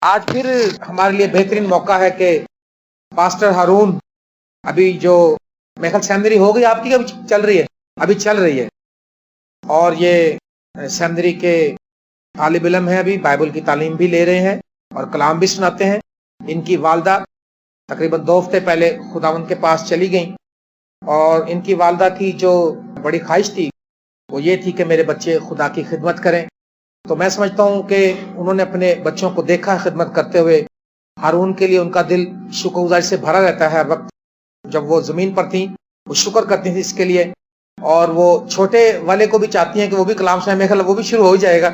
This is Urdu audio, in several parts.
آج پھر ہمارے لیے بہترین موقع ہے کہ پاسٹر ہارون ابھی جو میرے خیال سیمنری ہو گئی آپ کی، ابھی چل رہی ہے اور یہ سیمنری کے طالب علم ہیں، ابھی بائبل کی تعلیم بھی لے رہے ہیں اور کلام بھی سناتے ہیں۔ ان کی والدہ تقریباً 2 ہفتے پہلے خداوند کے پاس چلی گئیں، اور ان کی والدہ کی جو بڑی خواہش تھی وہ یہ تھی کہ میرے بچے خدا کی خدمت کریں۔ تو میں سمجھتا ہوں کہ انہوں نے اپنے بچوں کو دیکھا خدمت کرتے ہوئے۔ ہارون کے لیے ان کا دل شکر گزاری سے بھرا رہتا ہے ہر وقت۔ جب وہ زمین پر تھیں وہ شکر کرتی تھیں اس کے لیے، اور وہ چھوٹے والے کو بھی چاہتی ہیں کہ وہ بھی کلام سنائے۔ میرے خیال وہ بھی شروع ہو جائے گا،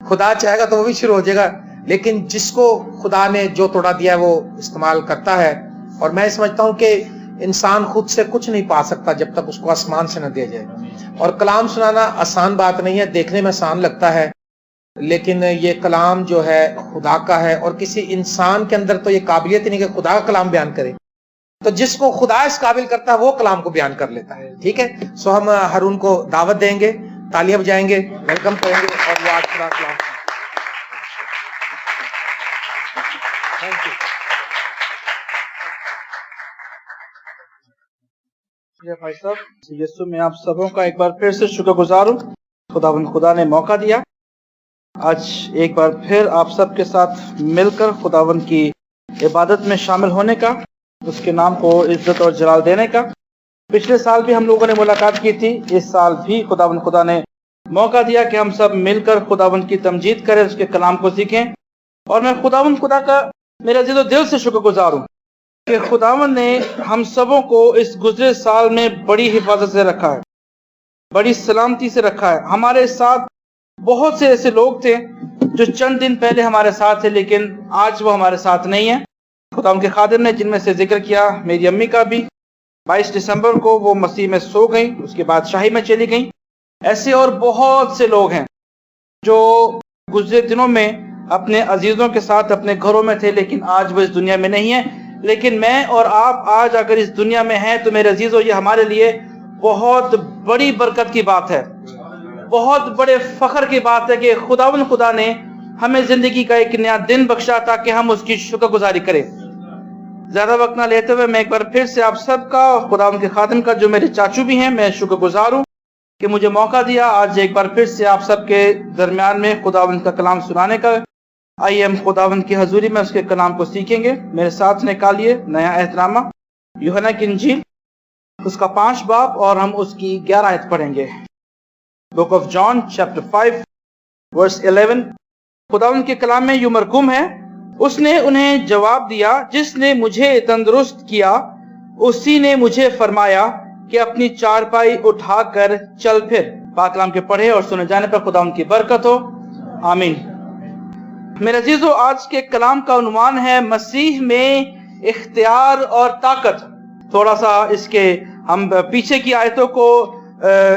خدا چاہے گا تو وہ بھی شروع ہو جائے گا، لیکن جس کو خدا نے جو توڑا دیا ہے وہ استعمال کرتا ہے۔ اور میں سمجھتا ہوں کہ انسان خود سے کچھ نہیں پا سکتا جب تک اس کو آسمان سے نہ دیا جائے۔ اور کلام سنانا آسان بات نہیں ہے، دیکھنے میں آسان لگتا ہے، لیکن یہ کلام جو ہے خدا کا ہے، اور کسی انسان کے اندر تو یہ قابلیت ہی نہیں کہ خدا کا کلام بیان کرے۔ تو جس کو خدا اس قابل کرتا ہے وہ کلام کو بیان کر لیتا ہے۔ ٹھیک ہے، سو ہم ہارون کو دعوت دیں گے، تالیاں بجائیں گے، ویلکم کریں گے، اور وہ آج خدا کلام تھینک یو بھائی صاحب۔ یسوع میں آپ سبوں کا ایک بار پھر سے شکر گزار ہوں۔ خدا نے موقع دیا آج ایک بار پھر آپ سب کے ساتھ مل کر خداوند کی عبادت میں شامل ہونے کا، اس کے نام کو عزت اور جلال دینے کا۔ پچھلے سال بھی ہم لوگوں نے ملاقات کی تھی، اس سال بھی خدا نے موقع دیا کہ ہم سب مل کر خداوند کی تمجید کریں، اس کے کلام کو سیکھیں۔ اور میں خدا کا میرا دل و دل سے شکر گزار ہوں کہ خداوند نے ہم سبوں کو اس گزرے سال میں بڑی حفاظت سے رکھا ہے، بڑی سلامتی سے رکھا ہے۔ ہمارے ساتھ بہت سے ایسے لوگ تھے جو چند دن پہلے ہمارے ساتھ تھے، لیکن آج وہ ہمارے ساتھ نہیں ہیں۔ خداوند کے خادم نے جن میں سے ذکر کیا، میری امی کا بھی 22 دسمبر کو وہ مسیح میں سو گئیں، اس کے بعد شاہی میں چلی گئیں۔ ایسے اور بہت سے لوگ ہیں جو گزرے دنوں میں اپنے عزیزوں کے ساتھ اپنے گھروں میں تھے، لیکن آج وہ اس دنیا میں نہیں ہیں۔ لیکن میں اور آپ آج اگر اس دنیا میں ہیں تو میرے عزیزوں، یہ ہمارے لیے بہت بڑی برکت کی بات ہے، بہت بڑے فخر کی بات ہے کہ خدا نے ہمیں زندگی کا ایک نیا دن بخشا تاکہ ہم اس کی شکر گزاری کریں۔ زیادہ وقت نہ لیتے ہوئے میں ایک بار پھر سے آپ سب کا، خداوند کے خادم کا جو میرے چاچو بھی ہیں، میں شکر گزار ہوں کہ مجھے موقع دیا آج ایک بار پھر سے آپ سب کے درمیان میں خداوند کا کلام سنانے کا۔ آئیے ہم خداوند کی حضوری میں اس کے کلام کو سیکھیں گے۔ میرے ساتھ نکالیے نیا احترامہ یوحنا کی انجیل، اس کا 5 باب، اور ہم اس کی 11 آیت پڑھیں گے۔ بک آف جان چیپٹر 5 ورس 11۔ خداوند کے کلام میں یوں مرقوم ہے، اس نے انہیں جواب دیا، جس نے مجھے تندرست کیا اسی نے مجھے فرمایا کہ اپنی چارپائی اٹھا کر چل پھر۔ پاک کلام کے پڑھے اور سنے جانے پر خداوند کی برکت ہو، آمین۔ میرے عزیزو، آج کے کلام کا عنوان ہے مسیح میں اختیار اور طاقت۔ تھوڑا سا اس کے ہم پیچھے کی آیتوں کو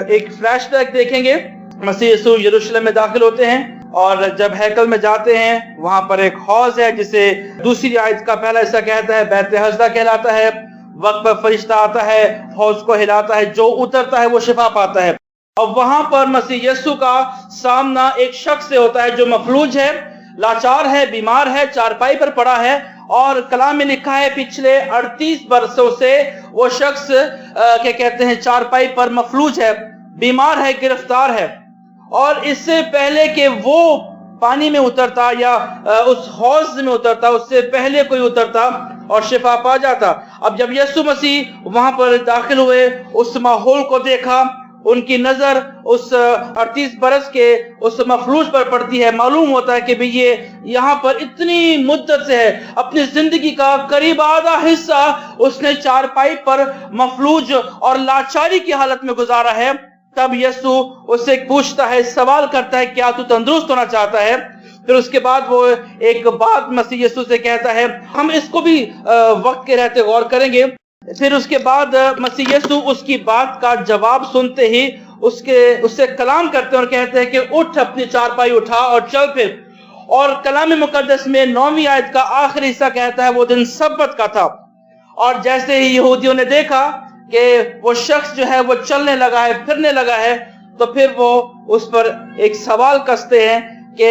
ایک فلیش بیک دیکھیں گے۔ مسیح یسوع یروشلم میں داخل ہوتے ہیں، اور جب ہیکل میں جاتے ہیں وہاں پر ایک حوض ہے جسے دوسری آیت کا پہلا حصہ کہتا ہے بیت حسدہ کہلاتا ہے۔ وقت پر فرشتہ آتا ہے، حوض کو ہلاتا ہے، جو اترتا ہے وہ شفا پاتا ہے۔ اور وہاں پر مسیح یسوع کا سامنا ایک شخص سے ہوتا ہے جو مفلوج ہے، لاچار ہے، بیمار ہے، چارپائی پر پڑا ہے، اور کلام میں لکھا ہے پچھلے 38 برسوں سے وہ شخص کیا کہتے ہیں چارپائی پر مفلوج ہے، بیمار ہے، گرفتار ہے۔ اور اس سے پہلے کہ وہ پانی میں اترتا یا اس حوض میں اترتا، اس سے پہلے کوئی اترتا اور شفا پا جاتا۔ اب جب یسوع مسیح وہاں پر داخل ہوئے، اس ماحول کو دیکھا، ان کی نظر اس 38 برس کے اس مفلوج پر پڑتی ہے۔ معلوم ہوتا ہے کہ بھی یہ یہاں پر اتنی مدت سے ہے، اپنی زندگی کا قریب آدھا حصہ اس نے چارپائی پر مفلوج اور لاچاری کی حالت میں گزارا ہے۔ تب یسوع اس سے پوچھتا ہے، سوال کرتا ہے، کیا تو تندرست ہونا چاہتا ہے؟ پھر اس کے بعد وہ ایک بات مسیح یسوع سے کہتا ہے، ہم اس کو بھی وقت کے رہتے غور کریں گے۔ پھر اس کے بعد مسیح یسوع اس کی بات کا جواب سنتے ہی اس سے کلام کرتے ہیں اور کہتے ہیں کہ اٹھ، اپنی چارپائی اٹھا اور چل پھر۔ اور کلام مقدس میں 9ویں آیت کا آخری حصہ کہتا ہے وہ دن سبت کا تھا، اور جیسے ہی یہودیوں نے دیکھا کہ وہ شخص جو ہے وہ چلنے لگا ہے، پھرنے لگا ہے، تو پھر وہ اس پر ایک سوال کستے ہیں کہ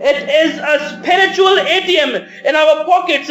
It is a spiritual ATM in our pockets.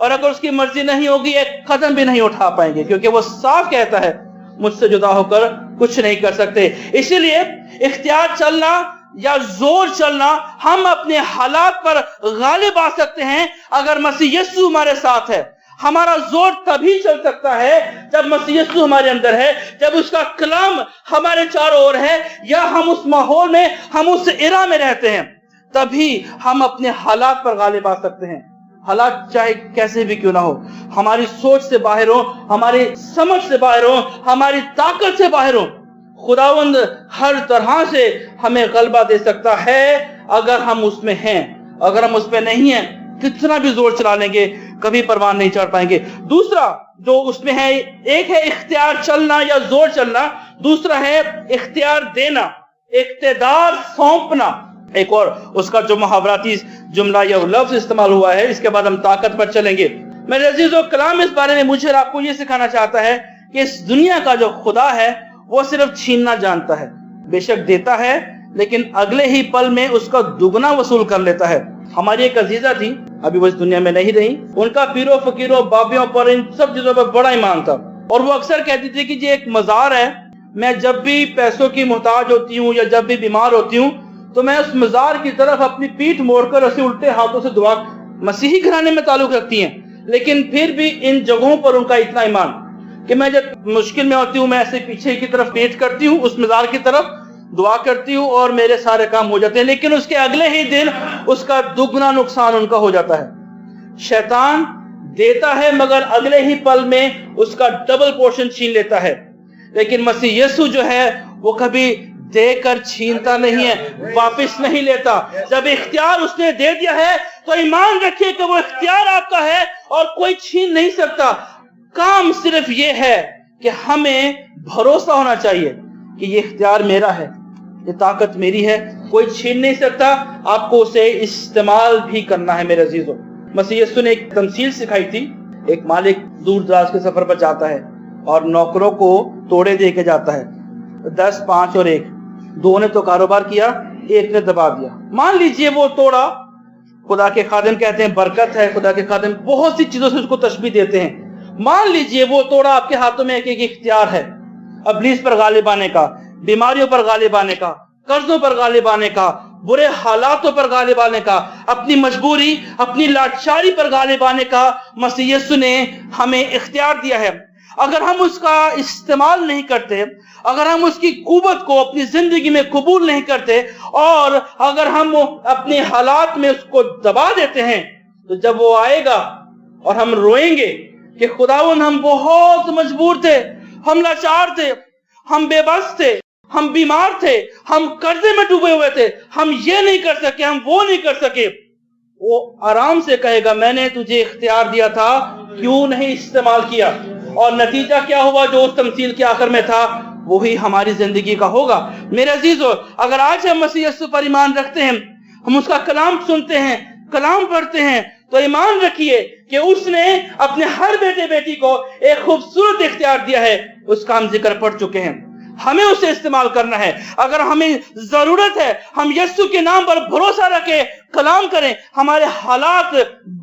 اور اگر اس کی مرضی نہیں ہوگی ایک قدم بھی نہیں اٹھا پائیں گے، کیونکہ وہ صاف کہتا ہے مجھ سے جدا ہو کر کچھ نہیں کر سکتے۔ اسی لیے اختیار چلنا یا زور چلنا، ہم اپنے حالات پر غالب آ سکتے ہیں اگر مسیح یسوع ہمارے ساتھ ہے۔ ہمارا زور تبھی چل سکتا ہے جب مسیح یسوع ہمارے اندر ہے، جب اس کا کلام ہمارے چاروں اور ہے، یا ہم اس ماحول میں، ہم اس ایرا میں رہتے ہیں، تبھی ہم اپنے حالات پر غالب آ سکتے ہیں۔ حالات چاہے کیسے بھی کیوں نہ ہو، ہماری سوچ سے باہر ہو، ہماری سمجھ سے باہر ہو، ہماری طاقت سے باہر ہو، خداوند ہر طرح سے ہمیں غلبہ دے سکتا ہے اگر ہم اس میں ہیں۔ اگر ہم اس میں نہیں ہیں، کتنا بھی زور چلا لیں گے کبھی پروان نہیں چڑھ پائیں گے۔ دوسرا جو اس میں ہے، ایک ہے اختیار چلنا یا زور چلنا، دوسرا ہے اختیار دینا، اقتدار سونپنا۔ ایک اور اس کا جو محاوراتی جملہ یا لفظ استعمال ہوا ہے، اس کے بعد ہم طاقت پر چلیں گے۔ میرے عزیزو، کلام اس بارے میں مجھے اور آپ کو یہ سکھانا چاہتا ہے کہ اس دنیا کا جو خدا ہے وہ صرف چھیننا جانتا ہے، بے شک دیتا ہے، لیکن اگلے ہی پل میں اس کا دگنا وصول کر لیتا ہے۔ ہماری ایک عزیزہ تھی، ابھی وہ اس دنیا میں نہیں رہی، ان کا پیروں فقیروں بابیوں پر، ان سب چیزوں پر بڑا ایمان تھا، اور وہ اکثر کہتی تھی کہ یہ ایک مزار ہے، میں جب بھی پیسوں کی محتاج ہوتی ہوں یا جب بھی بیمار ہوتی ہوں تو میں اس مزار کی طرف اپنی پیٹھ موڑ کر اسے الٹے ہاتھوں سے دعا۔ مسیحی گھرانے میں تعلق رکھتی ہیں، لیکن پھر بھی ان جگہوں پر ان کا اتنا ایمان کہ میں جب مشکل میں ہوتی ہوں میں ایسے پیچھے کی طرف پیٹ کرتی ہوں، اس مزار کی طرف دعا کرتی ہوں اور میرے سارے کام ہو جاتے ہیں، لیکن اس کے اگلے ہی دن اس کا دگنا نقصان ان کا ہو جاتا ہے۔ شیطان دیتا ہے مگر اگلے ہی پل میں اس کا ڈبل پورشن چھین لیتا ہے، لیکن مسیح یسوع جو ہے وہ کبھی دے کر چھینتا نہیں ہے، واپس نہیں لیتا۔ جب اختیار اس نے دے دیا ہے تو ایمان رکھیے کہ وہ اختیار آپ کا ہے اور کوئی چھین نہیں سکتا۔ کام صرف یہ ہے کہ ہمیں بھروسہ ہونا چاہیے کہ یہ اختیار میرا ہے، یہ طاقت میری ہے، کوئی چھین نہیں سکتا، آپ کو اسے استعمال بھی کرنا ہے۔ میرے عزیزو، مسیح یسوع نے ایک تمثیل سکھائی تھی۔ ایک مالک دور دراز کے سفر پر جاتا ہے اور نوکروں کو توڑے دے کے جاتا ہے، 10، 5 اور 1۔ 2 نے تو کاروبار کیا، 1 نے دبا دیا۔ مان لیجئے وہ توڑا، خدا کے خادم کہتے ہیں برکت ہے، خدا کے خادم بہت سی چیزوں سے اس کو تشبیہ دیتے ہیں۔ مان لیجئے وہ توڑا آپ کے ہاتھوں میں ایک اختیار ہے، ابلیس پر غالب آنے کا، بیماریوں پر غالب آنے کا، قرضوں پر غالب آنے کا، برے حالاتوں پر غالب آنے کا، اپنی مجبوری، اپنی لاچاری پر غالب آنے کا مسیح یسوع نے ہمیں اختیار دیا ہے۔ اگر ہم اس کا استعمال نہیں کرتے، اگر ہم اس کی قوت کو اپنی زندگی میں قبول نہیں کرتے، اور اگر ہم اپنے حالات میں اس کو دبا دیتے ہیں، تو جب وہ آئے گا اور ہم روئیں گے کہ خداوند ہم بہت مجبور تھے، ہم لاچار تھے، ہم بے بس تھے، ہم بیمار تھے، ہم قرضے میں ڈوبے ہوئے تھے، ہم یہ نہیں کر سکے، ہم وہ نہیں کر سکے، وہ آرام سے کہے گا میں نے تجھے اختیار دیا تھا، کیوں نہیں استعمال کیا؟ اور نتیجہ کیا ہوا جو اس تمثیل کے آخر میں تھا، وہی ہماری زندگی کا ہوگا۔ میرے عزیزو، اگر آج ہم مسیح یسوع پر ایمان رکھتے ہیں، ہم اس کا کلام سنتے ہیں، کلام پڑھتے ہیں، تو ایمان رکھیے کہ اس نے اپنے ہر بیٹے بیٹی کو ایک خوبصورت اختیار دیا ہے، اس کا ہم ذکر پڑھ چکے ہیں۔ ہمیں اسے استعمال کرنا ہے۔ اگر ہمیں ضرورت ہے ہم یسوع کے نام پر بھروسہ رکھیں، کلام کریں، ہمارے حالات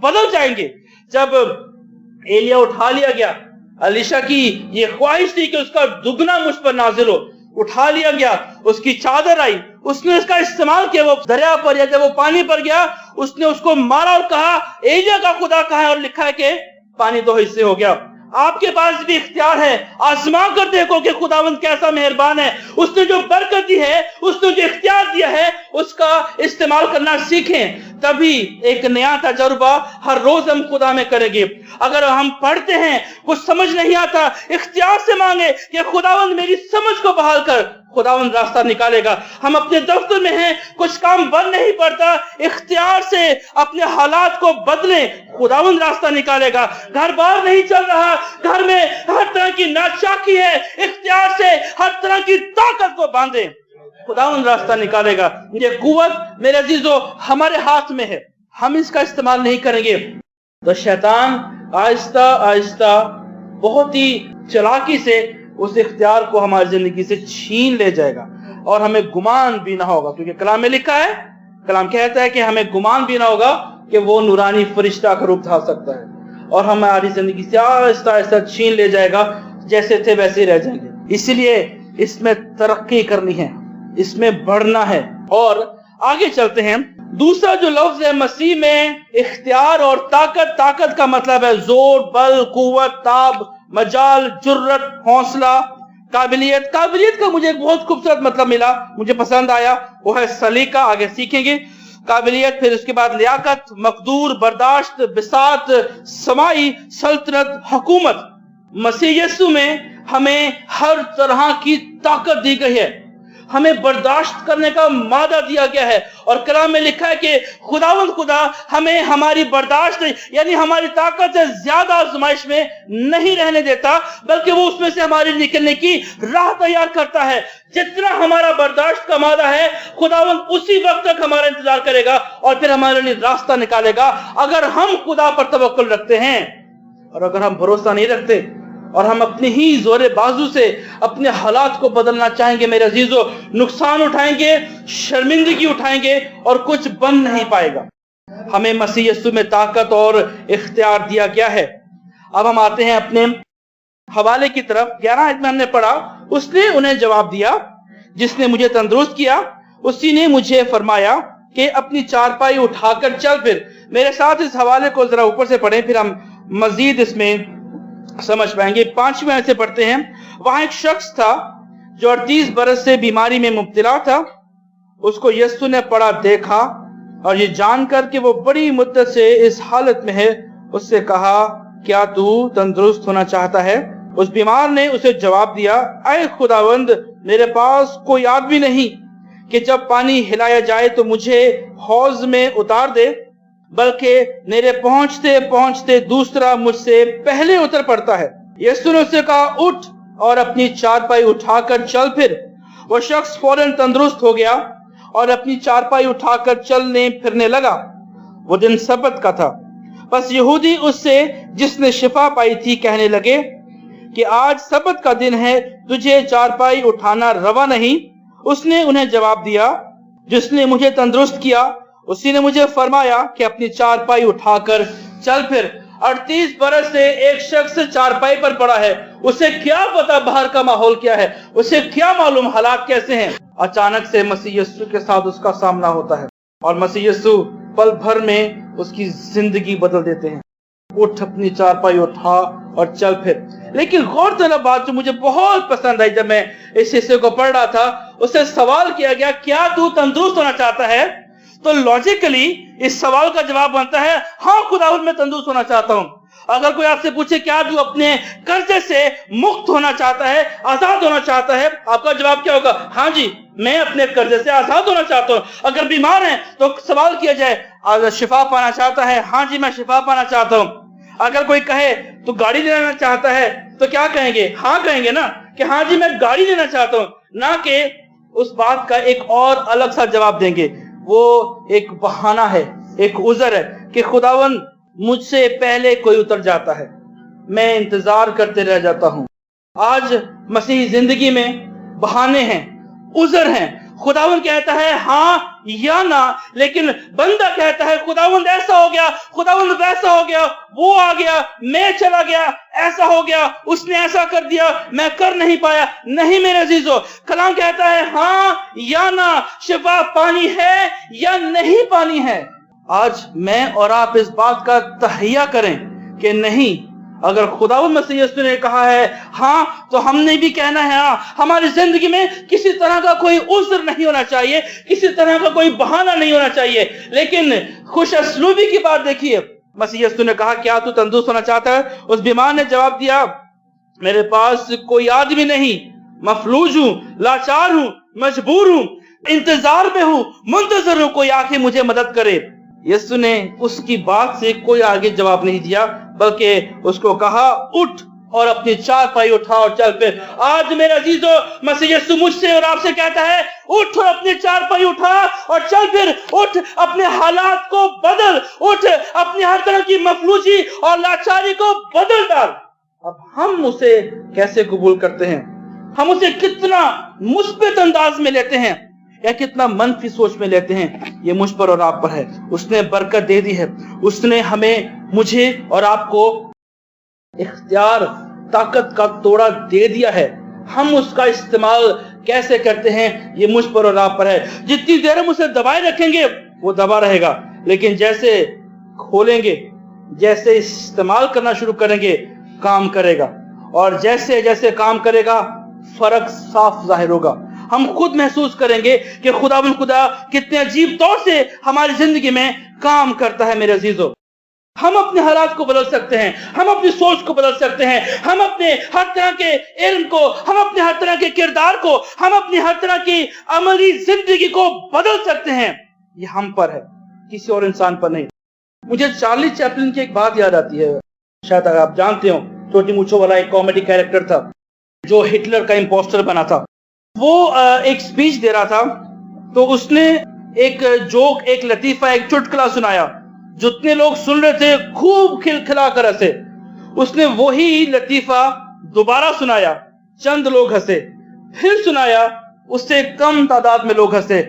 بدل جائیں گے۔ جب ایلیا اٹھا لیا گیا، الیشا کی یہ خواہش تھی کہ اس کا دگنا مجھ پر نازل ہو، اٹھا لیا گیا، اس کی چادر آئی، اس نے اس کا استعمال کیا، وہ دریا پر یا جب وہ پانی پر گیا اس نے اس کو مارا اور کہا ایلیا کا خدا کہاں ہے، اور لکھا ہے کہ پانی 2 حصے ہو گیا۔ آپ کے پاس بھی اختیار ہے، آزما کر دیکھو کہ خداوند کیسا مہربان ہے۔ اس نے جو برکت دی ہے، اس نے جو اختیار دیا ہے، اس کا استعمال کرنا سیکھیں، تبھی ایک نیا تجربہ ہر روز ہم خدا میں کریں گے۔ اگر ہم پڑھتے ہیں کچھ سمجھ نہیں آتا، اختیار سے مانگے کہ خداوند میری سمجھ کو بحال کر، خداوند راستہ نکالے گا۔ ہم اپنے دفتر میں ہیں، کچھ کام بن نہیں پڑتا، اختیار سے اپنے حالات کو بدلیں، خداوند راستہ نکالے گا۔ گھر بار نہیں چل رہا، گھر میں ہر طرح کی ناچاکی ہے، اختیار سے ہر طرح کی طاقت کو باندھیں، خداوند راستہ نکالے گا۔ یہ قوت میرے عزیزو ہمارے ہاتھ میں ہے، ہم اس کا استعمال نہیں کریں گے تو شیطان آہستہ آہستہ بہت ہی چلاکی سے اس اختیار کو ہماری زندگی سے چھین لے جائے گا، اور ہمیں گمان بھی نہ ہوگا، کیونکہ کلام میں لکھا ہے، کلام کہتا ہے کہ ہمیں گمان بھی نہ ہوگا کہ وہ نورانی فرشتہ کا روپ دھار سکتا ہے۔ اور ہماری زندگی سے آہستہ آہستہ چھین لے جائے گا، جیسے تھے ویسے ہی رہ جائیں گے۔ اسی لیے اس میں ترقی کرنی ہے، اس میں بڑھنا ہے۔ اور آگے چلتے ہیں۔ دوسرا جو لفظ ہے مسیح میں اختیار اور طاقت۔ طاقت کا مطلب ہے زور، بل، قوت، تاب، مجال، جرت، حوصلہ، قابلیت۔ قابلیت کا مجھے ایک بہت خوبصورت مطلب ملا، مجھے پسند آیا، وہ ہے سلیقہ، آگے سیکھیں گے۔ قابلیت، پھر اس کے بعد لیاقت، مقدور، برداشت، بساط، سمائی، سلطنت، حکومت۔ مسیح یسوع میں ہمیں ہر طرح کی طاقت دی گئی ہے، ہمیں برداشت کرنے کا مادہ دیا گیا ہے، اور کلام میں لکھا ہے کہ خداوند خدا ہمیں ہماری برداشت یعنی ہماری طاقت سے زیادہ آزمائش میں نہیں رہنے دیتا، بلکہ وہ اس میں سے ہماری نکلنے کی راہ تیار کرتا ہے۔ جتنا ہمارا برداشت کا مادہ ہے، خداوند اسی وقت تک ہمارا انتظار کرے گا اور پھر ہمارے لیے راستہ نکالے گا، اگر ہم خدا پر توکل رکھتے ہیں۔ اور اگر ہم بھروسہ نہیں رکھتے اور ہم اپنے ہی زور بازو سے اپنے حالات کو بدلنا چاہیں گے، میرے عزیزو، نقصان اٹھائیں گے، شرمندگی اٹھائیں گے اور کچھ بن نہیں پائے گا۔ ہمیں مسیح یسوع میں طاقت اور اختیار دیا گیا ہے۔ اب ہم آتے ہیں اپنے حوالے کی طرف۔ 11 آیت میں ہم نے پڑھا، اس نے انہیں جواب دیا جس نے مجھے تندرست کیا، اسی نے مجھے فرمایا کہ اپنی چارپائی اٹھا کر چل پھر۔ میرے ساتھ اس حوالے کو ذرا اوپر سے پڑھیں، پھر ہم مزید اس میں سمجھ پائیں گے۔ 5ویں آیت سے پڑھتے ہیں۔ وہاں ایک شخص تھا جو 38 برس سے بیماری میں مبتلا تھا۔ اس کو یسوع نے پڑا دیکھا اور یہ جان کر کہ وہ بڑی مدت سے اس حالت میں ہے، اس سے کہا، کیا تو تندرست ہونا چاہتا ہے؟ اس بیمار نے اسے جواب دیا، اے خداوند، میرے پاس کوئی آدمی نہیں کہ جب پانی ہلایا جائے تو مجھے حوض میں اتار دے، بلکہ میرے پہنچتے پہنچتے دوسرا مجھ سے پہلے اتر پڑتا ہے۔ یسوع نے اسے کہا، اٹھ اور اپنی چارپائی اٹھا کر چل پھر۔ وہ شخص فوراً تندرست ہو گیا اور اپنی چارپائی اٹھا کر چلنے پھرنے لگا۔ وہ دن سبت کا تھا۔ بس یہودی اس سے جس نے شفا پائی تھی کہنے لگے کہ آج سبت کا دن ہے، تجھے چارپائی اٹھانا روا نہیں۔ اس نے انہیں جواب دیا، جس نے مجھے تندرست کیا اسی نے مجھے فرمایا کہ اپنی چارپائی اٹھا کر چل پھر۔ 38 برس سے ایک شخص چارپائی پر پڑا ہے، اسے کیا پتا باہر کا ماحول کیا ہے، اسے کیا معلوم حالات کیسے ہیں۔ اچانک سے مسیح یسوع کے ساتھ اس کا سامنا ہوتا ہے اور مسیح یسوع پل بھر میں اس کی زندگی بدل دیتے ہیں۔ اٹھ، اپنی چارپائی اٹھا اور چل پھر۔ لیکن غور طلب بات جو مجھے بہت پسند آئی جب میں اس حصے کو پڑھ رہا تھا، اسے سوال کیا گیا، کیا تو تندرست ہونا چاہتا ہے؟ تو لاجیکلی اس سوال کا جواب بنتا ہے، ہاں خداوند میں تندرست ہونا چاہتا ہوں۔ اگر کوئی آپ سے پوچھے کیا تو اپنے قرضے سے مکت ہونا چاہتا ہے، آزاد ہونا چاہتا ہے، آپ کا جواب کیا ہوگا؟ ہاں جی، میں اپنے قرضے سے آزاد ہونا چاہتا ہوں۔ اگر بیمار ہیں تو سوال کیا جائے، شفا پانا چاہتا ہے؟ ہاں جی، میں شفا پانا چاہتا ہوں۔ اگر کوئی کہے تو گاڑی لینا چاہتا ہے تو کیا کہیں گے؟ ہاں کہیں گے نا، کہ ہاں جی میں گاڑی لینا چاہتا ہوں، نہ کہ اس بات کا ایک اور الگ سا جواب دیں گے۔ وہ ایک بہانہ ہے، ایک عذر ہے کہ خداوند مجھ سے پہلے کوئی اتر جاتا ہے، میں انتظار کرتے رہ جاتا ہوں۔ آج مسیحی زندگی میں بہانے ہیں، عذر ہیں۔ خداوند کہتا ہے ہاں یا نہ، لیکن بندہ کہتا ہے خداوند ایسا ہو گیا، خداوند ویسا ہو گیا، وہ آ گیا، میں چلا گیا، ایسا ہو گیا، اس نے ایسا کر دیا، میں کر نہیں پایا۔ نہیں میرے عزیزو، کلام کہتا ہے ہاں یا نہ، شفا پانی ہے یا نہیں پانی ہے۔ آج میں اور آپ اس بات کا تہیہ کریں کہ نہیں، اگر خداوند مسیح یسوع نے کہا ہے ہاں تو ہم نے بھی کہنا ہے ہاں۔ ہماری زندگی میں کسی طرح کا کوئی عذر نہیں ہونا چاہیے، کسی طرح کا کوئی بہانہ نہیں ہونا چاہیے۔ لیکن خوش اسلوبی کی بات دیکھیے، مسیح یسوع نے کہا کیا تو تندرست ہونا چاہتا ہے؟ اس بیمار نے جواب دیا، میرے پاس کوئی آدمی نہیں، مفلوج ہوں، لاچار ہوں، مجبور ہوں، انتظار میں ہوں، منتظر ہوں، کوئی آ کے مجھے مدد کرے۔ یسوع نے اس کی بات سے کوئی آگے جواب نہیں دیا، بلکہ اس کو کہا اٹھ اور اپنی چارپائی اٹھا اور چل پھر۔ آج میرے عزیزو، مسیح یسوع مجھ سے اور آپ سے کہتا ہے اٹھ اور اپنی چارپائی اٹھا اور چل پھر۔ اٹھ، اپنے حالات کو بدل، اٹھ، اپنی ہر طرح کی مفلوجی اور لاچاری کو بدل ڈال۔ اب ہم اسے کیسے قبول کرتے ہیں؟ ہم اسے کتنا مثبت انداز میں لیتے ہیں یا کتنا منفی سوچ میں لیتے ہیں؟ یہ مجھ پر اور آپ پر ہے۔ اس نے برکت دے دی ہے، اس نے ہمیں مجھے اور آپ کو اختیار طاقت کا توڑا دے دیا ہے. ہم اس کا استعمال کیسے کرتے ہیں یہ مجھ پر اور آپ پر ہے. جتنی دیر ہم اسے دبائے رکھیں گے وہ دبا رہے گا، لیکن جیسے کھولیں گے، جیسے استعمال کرنا شروع کریں گے، کام کرے گا. اور جیسے جیسے کام کرے گا فرق صاف ظاہر ہوگا. ہم خود محسوس کریں گے کہ خدا کتنے عجیب طور سے ہماری زندگی میں کام کرتا ہے. میرے عزیزو، ہم اپنے حالات کو بدل سکتے ہیں، ہم اپنی سوچ کو بدل سکتے ہیں، ہم اپنے ہر طرح کے علم کو، ہم اپنے ہر طرح کے کردار کو، ہم اپنی ہر طرح کی عملی زندگی کو بدل سکتے ہیں. یہ ہم پر ہے، کسی اور انسان پر نہیں. مجھے چارلی چیپلن کی ایک بات یاد آتی ہے، شاید آپ جانتے ہو. چھوٹی مونچھوں والا ایک کامیڈی کیریکٹر تھا جو ہٹلر کا امپوسٹر بنا تھا. وہ ایک سپیچ دے رہا تھا تو اس نے ایک جوک، ایک لطیفہ، ایک چٹکلا سنایا. جتنے لوگ سن رہے تھے خوب کھلکھلا کر ہنسے. اس نے وہی لطیفہ دوبارہ سنایا، چند لوگ ہنسے. پھر سنایا، اس سے کم تعداد میں لوگ ہنسے.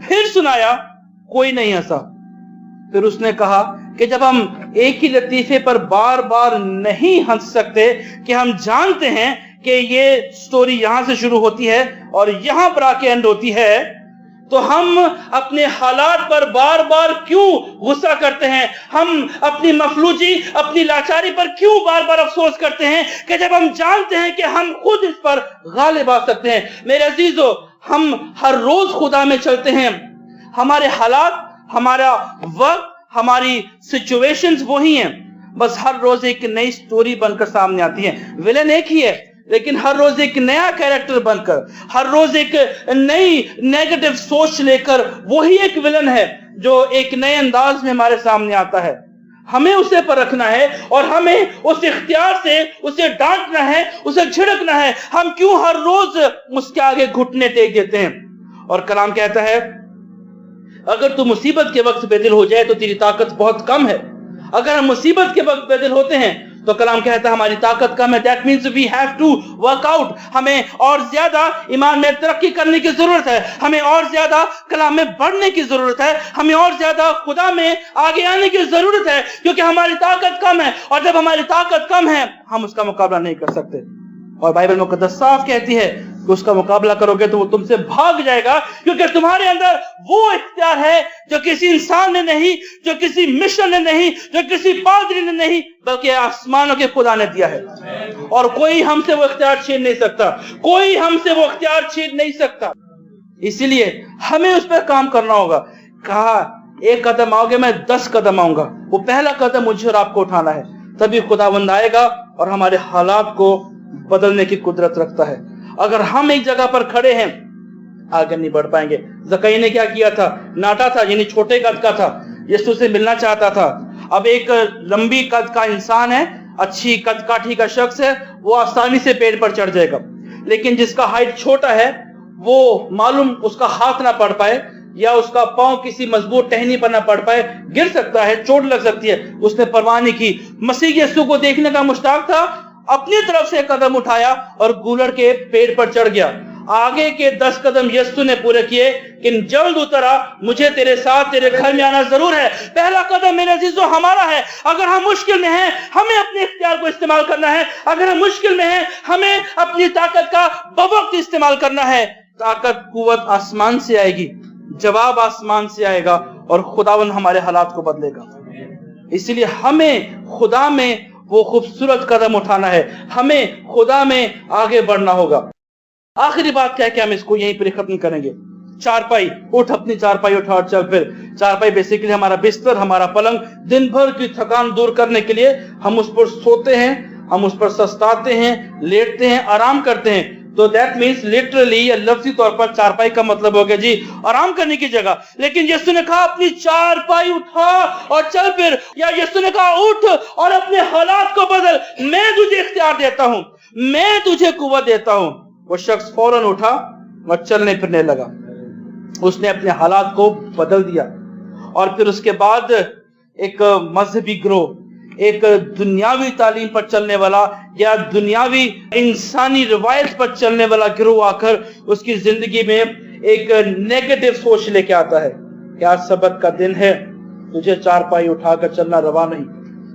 پھر سنایا، کوئی نہیں ہنسا. پھر اس نے کہا کہ جب ہم ایک ہی لطیفے پر بار بار نہیں ہنس سکتے کہ ہم جانتے ہیں کہ یہ سٹوری یہاں سے شروع ہوتی ہے اور یہاں پر آ کے اینڈ ہوتی ہے، تو ہم اپنے حالات پر بار بار کیوں غصہ کرتے ہیں؟ ہم اپنی مفلوجی، اپنی لاچاری پر کیوں بار بار افسوس کرتے ہیں کہ جب ہم جانتے ہیں کہ ہم خود اس پر غالب آ سکتے ہیں؟ میرے عزیزو، ہم ہر روز خدا میں چلتے ہیں. ہمارے حالات، ہمارا وقت، ہماری سچویشنز وہی ہیں، بس ہر روز ایک نئی سٹوری بن کر سامنے آتی ہیں. ویلن ایک ہی ہے، لیکن ہر روز ایک نیا کیریکٹر بن کر، ہر روز ایک نئی نیگیٹو سوچ لے کر وہی ایک ویلن ہے جو ایک نئے انداز میں ہمارے سامنے آتا ہے. ہمیں اسے پر رکھنا ہے اور ہمیں اس اختیار سے اسے ڈانٹنا ہے، اسے جھڑکنا ہے. ہم کیوں ہر روز اس کے آگے گھٹنے ٹیک دیتے ہیں؟ اور کلام کہتا ہے اگر تو مصیبت کے وقت بے دل ہو جائے تو تیری طاقت بہت کم ہے. اگر ہم مصیبت کے وقت بے دل ہوتے ہیں تو کلام کہتا ہے ہماری طاقت کم ہے. That means we have to work out. ہمیں اور زیادہ ایمان میں ترقی کرنے کی ضرورت ہے، ہمیں اور زیادہ کلام میں بڑھنے کی ضرورت ہے، ہمیں اور زیادہ خدا میں آگے آنے کی ضرورت ہے، کیونکہ ہماری طاقت کم ہے. اور جب ہماری طاقت کم ہے ہم اس کا مقابلہ نہیں کر سکتے. اور بائبل مقدس صاف کہتی ہے کہ اس کا مقابلہ کرو گے تو وہ تم سے بھاگ جائے گا، کیونکہ تمہارے اندر وہ اختیار ہے جو کسی انسان نے نہیں، جو کسی مشن نے نہیں، جو کسی پادری نے نہیں، بلکہ آسمانوں کے خدا نے دیا ہے. اور کوئی ہم سے وہ اختیار چھین نہیں سکتا، کوئی ہم سے وہ اختیار چھین نہیں سکتا. اسی لیے ہمیں اس پر کام کرنا ہوگا. کہا ایک قدم آؤ گے میں 10 قدم آؤں گا. وہ پہلا قدم مجھے اور آپ کو اٹھانا ہے، تبھی خداوند آئے گا اور ہمارے حالات کو بدلنے کی قدرت رکھتا ہے. اگر ہم ایک جگہ پر کھڑے ہیں آگے نہیں بڑھ پائیں گے. زکریا نے کیا کیا تھا؟ ناٹا تھا، یعنی چھوٹے قد کا تھا، یسوع سے ملنا چاہتا تھا. اب ایک لمبی قد کا انسان ہے، اچھی قد کاٹھی کا شخص ہے، وہ آسانی سے پیڑ پر چڑھ جائے گا. لیکن جس کا ہائٹ چھوٹا ہے وہ معلوم اس کا ہاتھ نہ پڑ پائے یا اس کا پاؤں کسی مضبوط ٹہنی پر نہ پڑ پائے، گر سکتا ہے، چوٹ لگ سکتی ہے. اس نے پرواہ نہیں کی. مسیح یسوع کو دیکھنے کا مشتاق تھا، اپنی طرف سے قدم اٹھایا اور گولڑ کے پیڑ پر چڑھ گیا. آگے کے 10 قدم یسوع نے پورے کیے کہ جلد اترا، مجھے تیرے ساتھ تیرے گھر میں آنا ضرور ہے. پہلا قدم میرے عزیزو ہمارا ہے. اگر ہم مشکل میں ہیں ہمیں اپنے اختیار کو استعمال کرنا ہے. اگر ہم مشکل میں ہیں ہمیں اپنی طاقت کا بوقت استعمال کرنا ہے. طاقت، قوت آسمان سے آئے گی، جواب آسمان سے آئے گا اور خداوند ہمارے حالات کو بدلے گا. اس لیے ہمیں خدا میں وہ خوبصورت قدم اٹھانا ہے، ہمیں خدا میں آگے بڑھنا ہوگا. آخری بات کیا ہے کہ ہم اس کو یہیں پر ختم کریں گے. چارپائی، اٹھ اپنی چارپائی اٹھا اور چل پھر. چارپائی بیسیکلی ہمارا بستر، ہمارا پلنگ. دن بھر کی تھکان دور کرنے کے لیے ہم اس پر سوتے ہیں، ہم اس پر سستاتے ہیں، لیٹتے ہیں، آرام کرتے ہیں. تو دیٹ مینس لٹرلی یا لفظی طور پر چارپائی کا مطلب ہو گیا جی آرام کرنے کی جگہ. لیکن یسوع نے کہا اپنی چارپائی اٹھا اور چل پھر. یا یسوع نے کہا اٹھ اور اپنے حالات کو بدل، میں تجھے اختیار دیتا ہوں، میں تجھے قوت دیتا ہوں. وہ شخص فوراً اٹھا اور چلنے پھرنے لگا. اس نے اپنے حالات کو بدل دیا. اور پھر اس کے بعد ایک مذہبی گروہ، ایک دنیاوی تعلیم پر چلنے والا یا دنیاوی انسانی روایت پر چلنے والا گروہ آ کر اس کی زندگی میں ایک نیگیٹو سوچ لے کے آتا ہے کہ آج سبت کا دن ہے، تجھے چارپائی اٹھا کر چلنا روا نہیں.